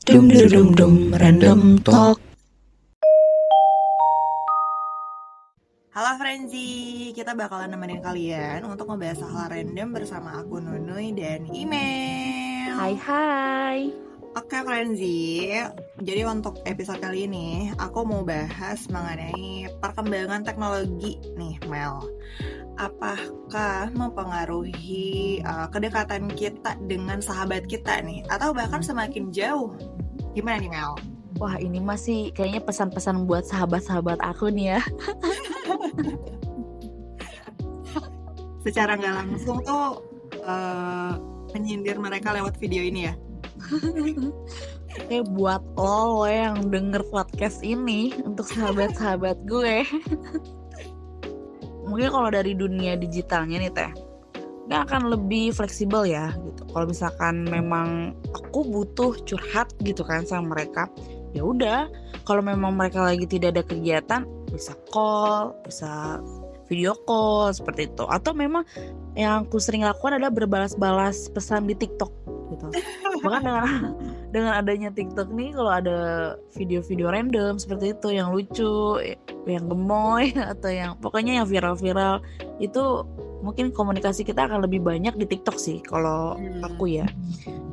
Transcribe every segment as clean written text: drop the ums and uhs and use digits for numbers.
Dum dum dum dum random talk. Halo Frenzy, kita bakalan nemenin kalian untuk ngebahas hal random bersama aku Nunuy dan Email. Hai. Oke Frenzy, jadi untuk episode kali ini aku mau bahas mengenai perkembangan teknologi nih Mel. Apakah mempengaruhi kedekatan kita dengan sahabat kita nih, atau bahkan semakin jauh? Gimana nih Mel? Wah, ini masih kayaknya pesan-pesan buat sahabat-sahabat aku nih ya. Secara nggak langsung tuh menyindir mereka lewat video ini ya. Kayak buat lo yang denger podcast ini untuk sahabat-sahabat gue. Mungkin kalau dari dunia digitalnya nih Teh, ini akan lebih fleksibel ya gitu. Kalau misalkan memang aku butuh curhat gitu kan sama mereka, ya udah. Kalau memang mereka lagi tidak ada kegiatan, bisa call, bisa video call seperti itu. Atau memang yang aku sering lakukan adalah berbalas-balas pesan di TikTok gitu. Bahkan dengan adanya TikTok nih, kalau ada video-video random seperti itu yang lucu, yang gemoy atau yang pokoknya yang viral-viral, itu mungkin komunikasi kita akan lebih banyak di TikTok sih kalau aku ya.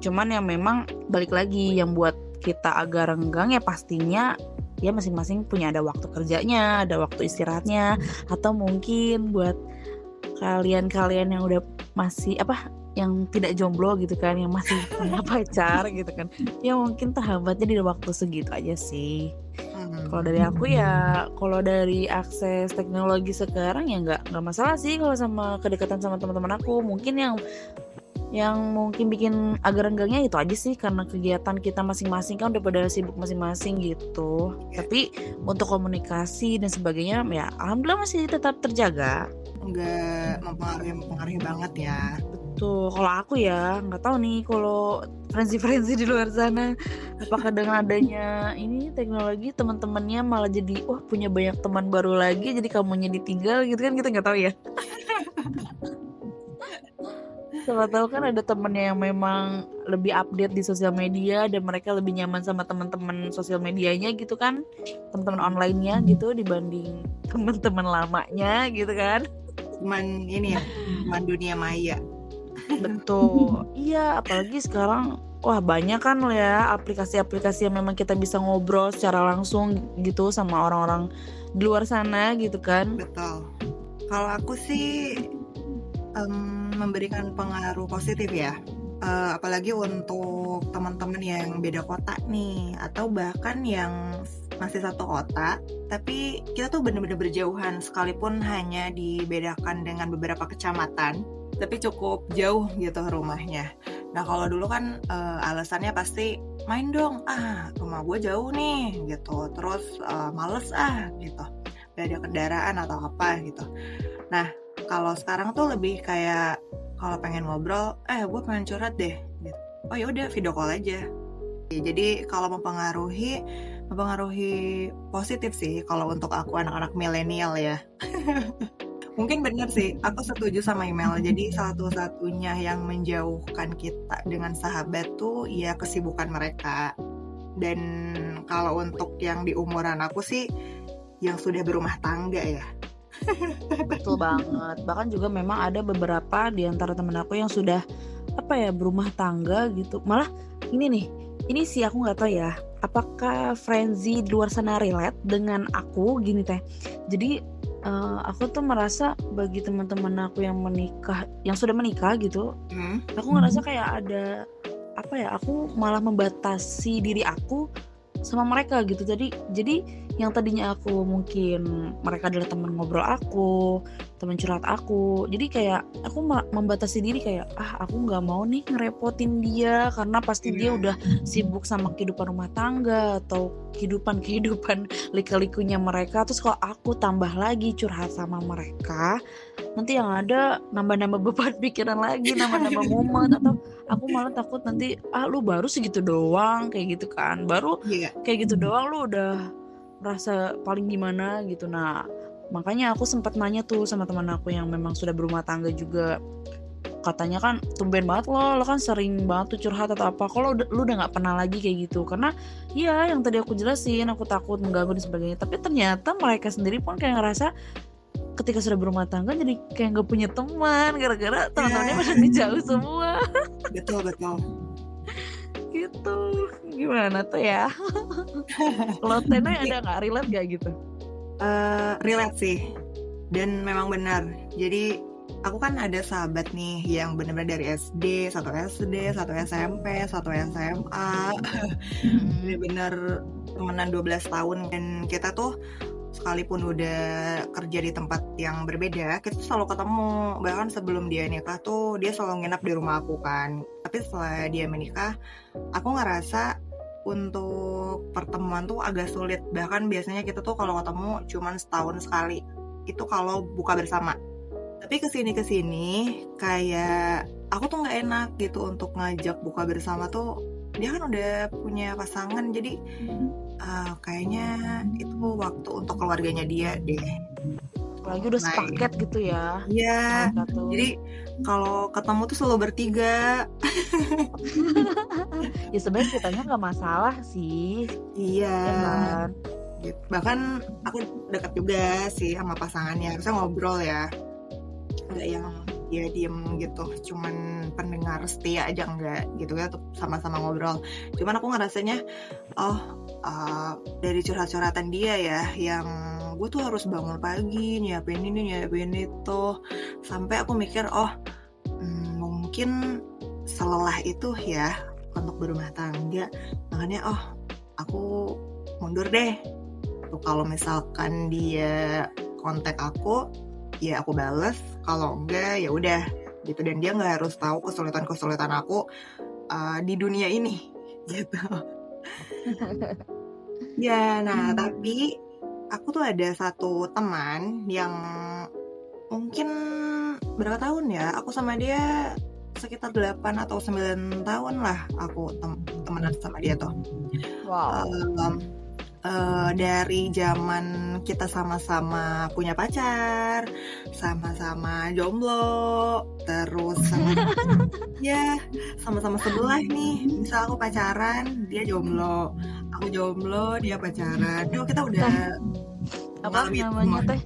Cuman yang memang balik lagi yang buat kita agak renggang ya pastinya ya masing-masing punya ada waktu kerjanya, ada waktu istirahatnya, atau mungkin buat kalian-kalian yang udah masih yang tidak jomblo gitu kan, yang masih punya pacar gitu kan, ya mungkin terhambatnya di waktu segitu aja sih. Kalau dari aku ya, kalau dari akses teknologi sekarang ya nggak masalah sih kalau sama kedekatan sama teman-teman aku. Mungkin yang mungkin bikin agak renggangnya itu aja sih, karena kegiatan kita masing-masing kan udah pada sibuk masing-masing gitu. Tapi untuk komunikasi dan sebagainya ya alhamdulillah masih tetap terjaga. Nggak mempengaruhi banget ya. Betul. Kalau aku ya nggak tahu nih kalau friends di luar sana, apakah dengan adanya ini teknologi teman-temannya malah jadi punya banyak teman baru lagi, jadi kamunya ditinggal gitu kan, kita nggak tahu ya. Siapa tahu kan ada temennya yang memang lebih update di sosial media dan mereka lebih nyaman sama teman-teman sosial medianya gitu kan, teman-teman online-nya gitu dibanding teman-teman lamanya gitu kan. Cuman ini ya, cuman dunia maya. Betul. Iya, apalagi sekarang banyak kan ya aplikasi-aplikasi yang memang kita bisa ngobrol secara langsung gitu sama orang-orang di luar sana gitu kan. Betul. Kalau aku sih memberikan pengaruh positif ya, apalagi untuk teman-teman yang beda kota nih, atau bahkan yang masih satu kota tapi kita tuh bener-bener berjauhan, sekalipun hanya dibedakan dengan beberapa kecamatan tapi cukup jauh gitu rumahnya. Nah kalau dulu kan alasannya pasti main dong, rumah gue jauh nih gitu, terus males gitu, gak ada kendaraan atau apa gitu. Nah kalau sekarang tuh lebih kayak kalau pengen ngobrol, gue pengen curhat deh gitu. Oh ya udah video call aja. Jadi kalau mempengaruhi positif sih kalau untuk aku, anak-anak milenial ya. Mungkin benar sih, aku setuju sama Email. Jadi satu-satunya yang menjauhkan kita dengan sahabat tuh ya kesibukan mereka. Dan kalau untuk yang di umuran aku sih yang sudah berumah tangga ya. Betul banget. Bahkan juga memang ada beberapa di antara temen aku yang sudah berumah tangga gitu. Malah ini sih aku nggak tahu ya, apakah Frenzy di luar sana relate dengan aku gini Teh. Jadi aku tuh merasa bagi teman-teman aku yang sudah menikah gitu, aku ngerasa kayak ada aku malah membatasi diri aku sama mereka gitu. Jadi yang tadinya aku mungkin mereka adalah teman ngobrol aku, teman curhat aku, jadi kayak aku membatasi diri kayak aku nggak mau nih ngerepotin dia karena pasti dia udah sibuk sama kehidupan rumah tangga atau kehidupan lika-likunya mereka. Terus kalau aku tambah lagi curhat sama mereka, nanti yang ada nambah-nambah beban pikiran lagi, nambah-nambah mumet, atau aku malah takut nanti lu baru segitu doang kayak gitu kan, baru kayak gitu doang lu udah merasa paling gimana gitu. Nah makanya aku sempat nanya tuh sama teman aku yang memang sudah berumah tangga juga, katanya kan tumben banget lo kan sering banget tuh curhat atau apa. Kalau lu udah nggak pernah lagi kayak gitu. Karena ya yang tadi aku jelasin, aku takut mengganggu dan sebagainya. Tapi ternyata mereka sendiri pun kayak ngerasa ketika sudah berumah tangga jadi kayak nggak punya teman gara-gara teman-temannya Ya, pada ngejauh semua betul betul. gitu. Gimana tuh ya? Kalau Tena ada nggak relate gak gitu? Relate sih, dan memang benar. Jadi aku kan ada sahabat nih yang benar-benar dari SD, satu SMP, satu SMA, benar-benar temenan 12 tahun. Dan kita tuh sekalipun udah kerja di tempat yang berbeda, kita tuh selalu ketemu. Bahkan sebelum dia nikah tuh dia selalu nginap di rumah aku kan. Tapi setelah dia menikah, aku ngerasa untuk pertemuan tuh agak sulit. Bahkan biasanya kita tuh kalau ketemu cuman setahun sekali. Itu kalau buka bersama. Tapi kesini kayak aku tuh nggak enak gitu untuk ngajak buka bersama tuh. Dia kan udah punya pasangan, jadi kayaknya itu waktu untuk keluarganya dia deh. Apalagi udah sepaket gitu ya. Iya, Mereka tuh. jadi kalau ketemu tuh selalu bertiga. Ya sebenarnya kitanya nggak masalah sih. Iya. Ya kan? Gitu. Bahkan aku dekat juga sih sama pasangannya. Bisa ngobrol ya. Nggak yang dia diem gitu, cuman pendengar setia aja enggak gitu ya, tuh sama-sama ngobrol. Cuman aku ngerasanya dari curhat-curhatan dia ya, yang gue tuh harus bangun pagi nyiapin ini nyiapin itu, sampai aku mikir mungkin selelah itu ya untuk berumah tangga. Makanya aku mundur deh tuh, kalau misalkan dia kontak aku ya aku bales, kalau enggak ya udah gitu. Dan dia nggak harus tahu kesulitan aku di dunia ini gitu. Ya, nah tapi aku tuh ada satu teman yang mungkin berapa tahun ya, aku sama dia sekitar 8 atau 9 tahun lah aku temenan sama dia tuh. Wow. Dari zaman kita sama-sama punya pacar, sama-sama jomblo, terus sama-sama sebelah nih. Misal aku pacaran, dia jomblo, aku jomblo, dia pacaran. Yuk kita udah Apa mengalami namanya semua. teh?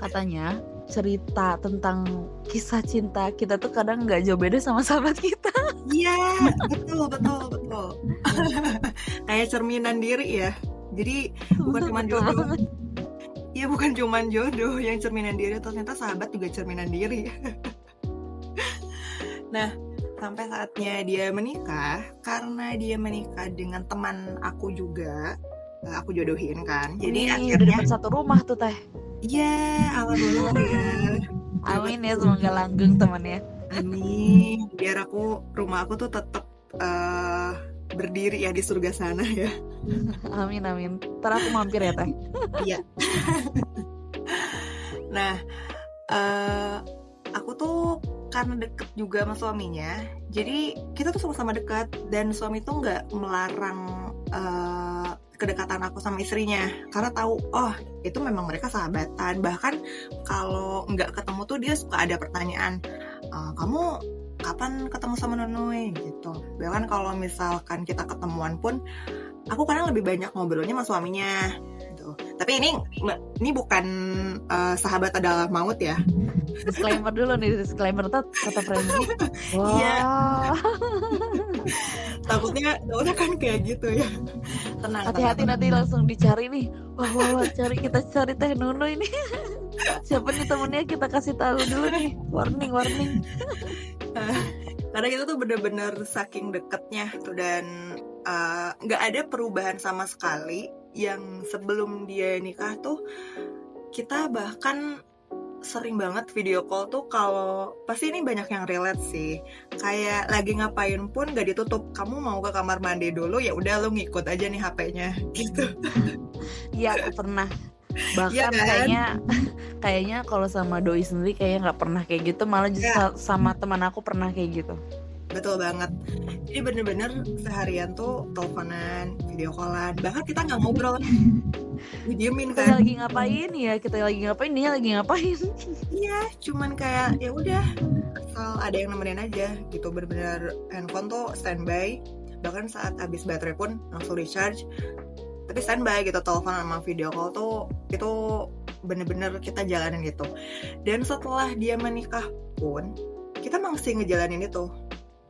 Katanya cerita tentang kisah cinta kita tuh kadang nggak jauh beda sama sahabat kita. Iya, betul. Kayak cerminan diri ya. Jadi bukan cuma jodoh. Iya, bukan cuma jodoh yang cerminan diri, ternyata sahabat juga cerminan diri. Nah, sampai saatnya dia menikah, karena dia menikah dengan teman aku juga, aku jodohin kan. Jadi Udah akhirnya dapat satu rumah tuh teh. iya, alhamdulillah ya. Amin ya, semoga langgeng temannya. Amin. Biar rumah aku tuh tetap berdiri ya di surga sana ya. Amin. Ntar aku mampir ya teh. Iya. Nah, aku tuh karena deket juga sama suaminya, jadi kita tuh sama-sama dekat, dan suami tuh nggak melarang kedekatan aku sama istrinya, karena tahu itu memang mereka sahabatan. Bahkan kalau nggak ketemu tuh dia suka ada pertanyaan, kamu kapan ketemu sama Nunui gitu. Bahkan kalau misalkan kita ketemuan pun, aku kadang lebih banyak ngobrolnya sama suaminya gitu. Tapi ini bukan sahabat adalah maut ya. Disclaimer dulu nih, kata Frenzy. Wah. Iya. Takutnya kan kayak gitu ya. Tenang. Hati-hati nanti langsung dicari nih. Wah, kita cari Teh Nunu ini. Siapa nih temennya, kita kasih tahu dulu nih. Warning. Karena kita tuh bener-bener saking deketnya tuh, dan nggak ada perubahan sama sekali. Yang sebelum dia nikah tuh kita bahkan sering banget video call tuh. Kalau pasti ini banyak yang relate sih, kayak lagi ngapain pun gak ditutup, kamu mau ke kamar mandi dulu, ya udah lu ngikut aja nih HP-nya gitu. Iya, aku pernah. Bahkan Iya kan? kayaknya kalau sama doi sendiri kayaknya nggak pernah kayak gitu, malah justru sama teman aku pernah kayak gitu. Betul banget. Jadi bener-bener seharian tuh teleponan, video callan, bahkan kita nggak ngobrol, didiemin Kita kan. lagi ngapain ya, kita lagi ngapain, dia lagi ngapain. Iya, cuman kayak ya udah asal ada yang nemenin aja gitu, bener-bener handphone tuh standby, bahkan saat habis baterai pun langsung recharge, tapi standby gitu, telepon sama video call tuh itu bener-bener kita jalanin gitu. Dan setelah dia menikah pun kita masih ngejalanin itu,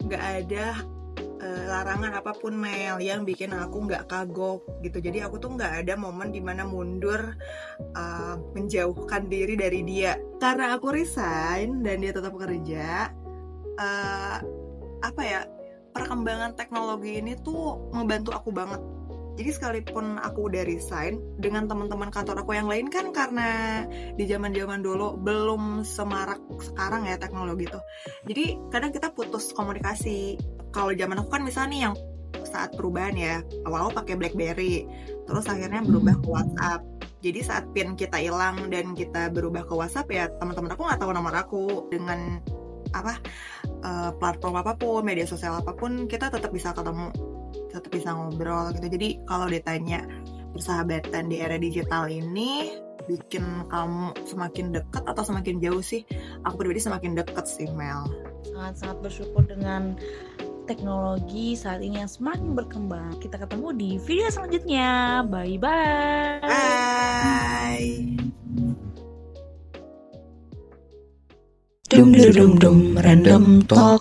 nggak ada larangan apapun Mel yang bikin aku nggak kagok gitu. Jadi aku tuh nggak ada momen dimana mundur, menjauhkan diri dari dia karena aku resign dan dia tetap kerja. Apa ya, perkembangan teknologi ini tuh membantu aku banget. Jadi sekalipun aku udah resign, dengan teman-teman kantor aku yang lain kan karena di zaman-zaman dulu belum semarak sekarang ya teknologi tuh. Jadi kadang kita putus komunikasi. Kalau zaman aku kan misalnya nih yang saat perubahan ya, awal-awal pakai BlackBerry, terus akhirnya berubah ke WhatsApp. Jadi saat PIN kita hilang dan kita berubah ke WhatsApp ya teman-teman aku nggak tahu nomor aku. Dengan platform apapun, media sosial apapun, kita tetap bisa ketemu, tetap bisa ngobrol gitu. Jadi kalau ditanya persahabatan di era digital ini bikin kamu semakin dekat atau semakin jauh sih? Aku pribadi semakin dekat sih Mel. Sangat-sangat bersyukur dengan teknologi saat ini yang semakin berkembang. Kita ketemu di video selanjutnya. Bye-bye. Bye. Dum dum dum dum random talk.